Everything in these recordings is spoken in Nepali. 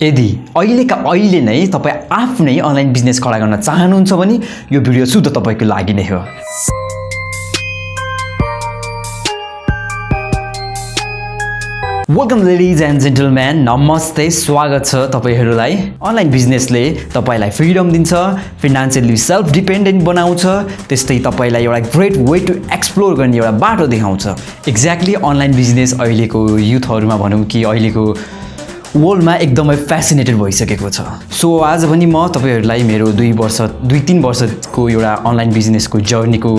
यदि अहिलेका अहिले नै तपाई आफ्नै अनलाइन बिजनेस खडा गर्न चाहनुहुन्छ भने यो भिडियो शुद्ध तपाईको लागि नै हो। वेलकम लेडिज एन्ड जेन्टलम्यान, नमस्ते, स्वागत छ तपाईहरुलाई। अनलाइन बिजनेसले तपाईलाई फ्रीडम दिन्छ, फाइनान्शियली सेल्फ डिपेन्डेन्ट बनाउँछ, त्यस्तै तपाईलाई एउटा ग्रेट वे टु एक्सप्लोर गर्ने एउटा बाटो देखाउँछ। एक्ज्याक्टली अनलाइन बिजनेस अहिलेको युथहरुमा भनौं कि अहिलेको वर्ल्डमा एकदमै फ्यासिनेटेड भइसकेको छ। सो आज पनि म तपाईहरुलाई मेरो 2-3 वर्षको एउटा अनलाइन बिजनेसको जर्नीको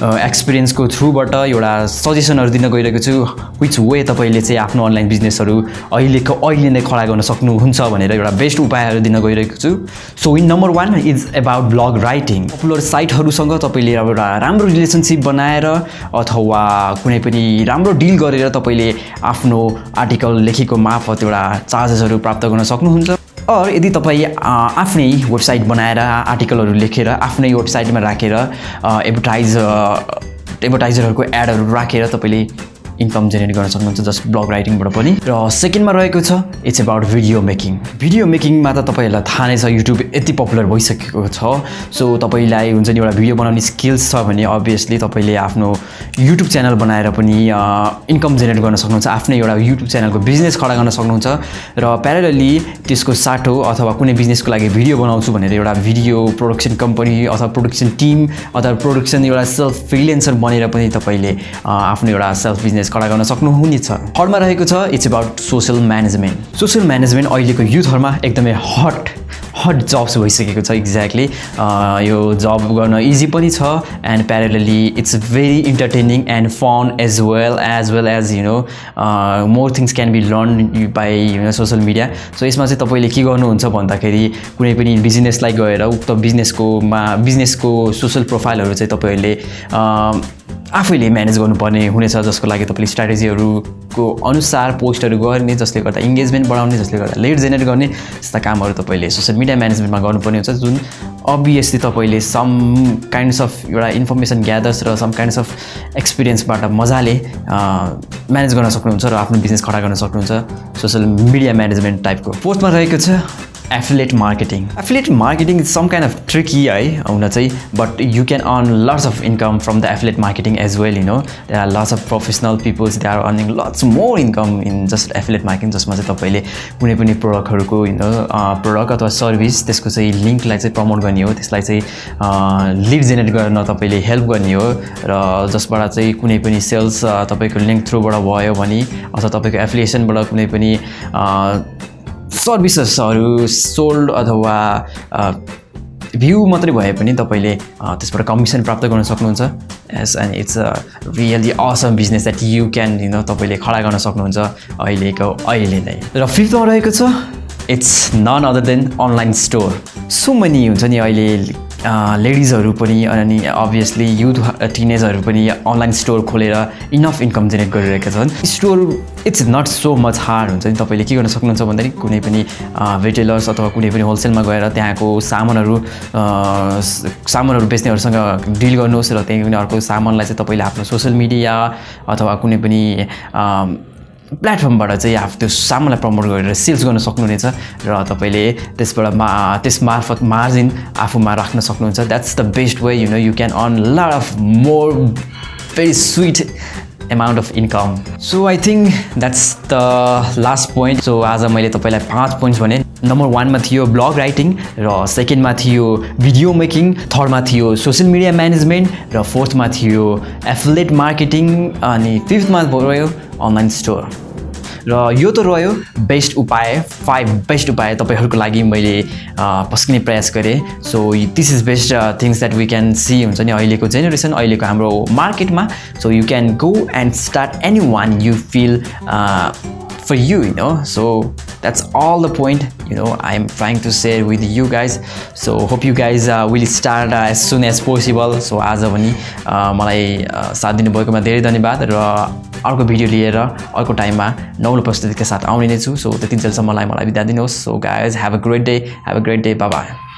एक्सपिरियन्सको थ्रुबाट एउटा सजेसनहरु दिन गइरहेको छु। व्हिच वे तपाईले चाहिँ आफ्नो अनलाइन बिजनेसहरु अहिले नै खडा गर्न सक्नुहुन्छ भनेर एउटा बेस्ट उपायहरु दिन गइरहेको छु। So in number 1 is about blog writing. Popular साइटहरुसँग तपाईले एउटा राम्रो रिलेसनशिप बनाएर अथवा कुनै पनि राम्रो डिल गरेर तपाईले आफ्नो आर्टिकल लेखेको मार्फत एउटा चार्जेसहरु प्राप्त गर्न सक्नुहुन्छ। और यदि तपाई आफ्नै वेबसाइट बनाएर आर्टिकलहरु लेखेर आफ्नै वेबसाइटमा राखेर एडभर्टाइजरहरुको एडहरु राखेर तपाईले इन्कम जेनेरेट गर्न सक्नुहुन्छ जस्ट ब्लग राइटिङबाट पनि। र सेकेन्डमा रहेको छ it's about video making. Video मेकिङमा त तपाईहरुलाई थाहा नै छ, युट्युब यति पपुलर भइसकेको छ। सो तपाईलाई हुन्छ नि एउटा भिडियो बनाउने स्किल्स छ भने अभियसली तपाईले आफ्नो युट्युब च्यानल बनाएर पनि इन्कम जेनेरेट गर्न सक्नुहुन्छ, आफ्नै एउटा युट्युब च्यानलको बिजनेस खडा गर्न सक्नुहुन्छ। र प्यारलली त्यसको साटो अथवा कुनै बिजनेसको लागि भिडियो बनाउँछु भनेर एउटा भिडियो प्रोडक्सन कम्पनी अथवा प्रोडक्सन टिम अथवा प्रोडक्सन एउटा सेल्फ फ्रिल्यान्सर बनेर पनि तपाईले आफ्नो एउटा सेल्फ बिजनेस खडा गर्न सक्नुहुनेछ। थर्डमा रहेको छ it's about social management. Social management अहिलेको युथहरुमा एकदमै हट जब्स भइसकेको छ। एक्ज्याक्टली यो जब गर्न इजी पनि छ and parallelly it's very entertaining and fun as well as you know more things can be learn by social media. So यसमा चाहिँ तपाईले के गर्नुहुन्छ भन्दाखेरि कुनै पनि बिजनेसलाई गएर उक्त बिजनेसको सोशल प्रोफाइलहरु चाहिँ तपाईहरुले आफैले म्यानेज गर्नुपर्ने हुनेछ, जसको लागि तपाईले स्ट्र्याटेजीहरुको अनुसार पोस्टहरु गर्ने, जसले गर्दा इन्गेजमेन्ट बढाउने, जसले गर्दा लिड जेनेरेट गर्ने जस्ता कामहरु तपाईले सोशल मिडिया म्यानेजमेन्टमा गर्नुपर्ने हुन्छ, जुन अभियसली तपाईले सम काइन्ड्स अफ एउटा इन्फर्मेसन ग्यादर्स र सम काइन्ड्स अफ एक्सपिरियन्सबाट मजाले म्यानेज गर्न सक्नुहुन्छ र आफ्नो बिजनेस खडा गर्न सक्नुहुन्छ सोशल मिडिया म्यानेजमेन्ट टाइपको। फोर्थमा रहेको छ affiliate marketing. Affiliate marketing is some kind of tricky है हुन चाहिँ, but you can earn lots of income from the affiliate marketing as well. You know there are lots of professional peoples they are earning lots more income in just affiliate marketing, जसमा चाहिँ तपाईले कुनै पनि प्रोडक्टहरुको प्रोडक्ट अथवा सर्भिस त्यसको चाहिँ लिङ्कलाई चाहिँ प्रमोट गर्ने हो, त्यसलाई चाहिँ लिड जेनेरेट गर्न तपाईले हेल्प गर्ने हो, र जसबाट चाहिँ कुनै पनि सेल्स तपाईको लिङ्क थ्रुबाट भयो भने अथवा तपाईको एफिलिएसनबाट कुनै पनि सर्भिसेसहरु सोल्ड अथवा भ्यू मात्रै भए पनि तपाईले त्यसबाट कमिसन प्राप्त गर्न सक्नुहुन्छ। And it's a really Assam business that you can तपाईले खडा गर्न सक्नुहुन्छ अहिले नै। र फिफ्थमा रहेको छ it's none other than online store. So many हुन्छ नि अहिले लेडिजहरु पनि अनि अभियसली युथ टिनेजहरु पनि अनलाइन स्टोर खोलेर इनफ इन्कम जेनेरेट गरिरहेका छन्। Store it's not so much hard हुन्छ नि। तपाईले के गर्न सक्नुहुन्छ भन्दाखेरि कुनै पनि रिटेलर्स अथवा कुनै पनि होलसेलमा गएर त्यहाँको सामानहरु बेच्नेहरुसँग डिल गर्नुहोस् र त्यहाँको सामानलाई चाहिँ तपाईले आफ्नो सोशल मिडिया अथवा कुनै पनि प्लेटफर्मबाट चाहिँ त्यो सामानलाई प्रमोट गरेर सेल्स गर्न सक्नुहुनेछ र तपाईले त्यस मार्फत मार्जिन आफूमा राख्न सक्नुहुन्छ। That's the best way you can earn lot of more very sweet amount of income. So I think that's the last point. So आज मैले तपाईलाई 5 पोइन्ट्स भने। नम्बर 1 मा थियो ब्लग राइटिङ, र सेकेन्ड मा थियो भिडियो मेकिङ, थर्ड मा थियो सोशल मिडिया म्यानेजमेन्ट, र फोर्थ मा थियो एफिलिएट मार्केटिङ, अनि फिफ्थ मा रह्यो अनलाइन स्टोर। र यो त रह्यो बेस्ट उपाय, 5 बेस्ट उपाय तपाईहरुको लागि मैले पस्किने प्रयास गरे। So this is best things that we can see हुन्छ नि अहिलेको जेनेरेसन, अहिलेको हाम्रो मार्केटमा। So you can go and start any one you feel for you, so that's all the point I'm trying to share with you guys. So hope you guys will start as soon as possible. So आज पनि मलाई साथ दिनु भएकोमा धेरै धन्यवाद, र अर्को भिडियो लिएर अर्को टाइममा नौलो प्रस्तुतिका साथ आउने नै छु। सो त्यतिन्जेलसम्म मलाई बिदा दिनुहोस्। So guys, have a great day, bye bye.